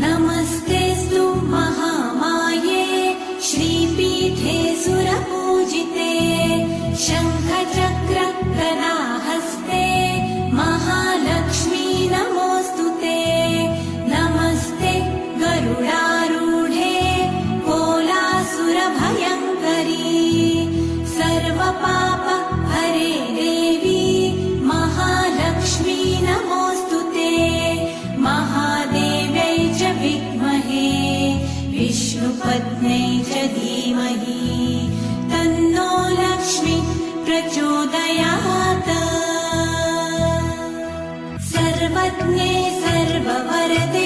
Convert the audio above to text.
नमस्तेऽस्तु महामाये श्रीपीठे सुरपूजिते शङ्खचक्रगदाहस्ते महालक्ष्मी नमोऽस्तुते। नमस्ते गरुडारूढे कोलासुरभयङ्करी सर्वपापहरे देवी महालक्ष्मी नमोऽस्तुते। महादेव्यै च विद्महे विष्णुपत्न्यै च धीमहि तन्नो लक्ष्मी प्रचोदयात्। सर्वज्ञे सर्ववरदे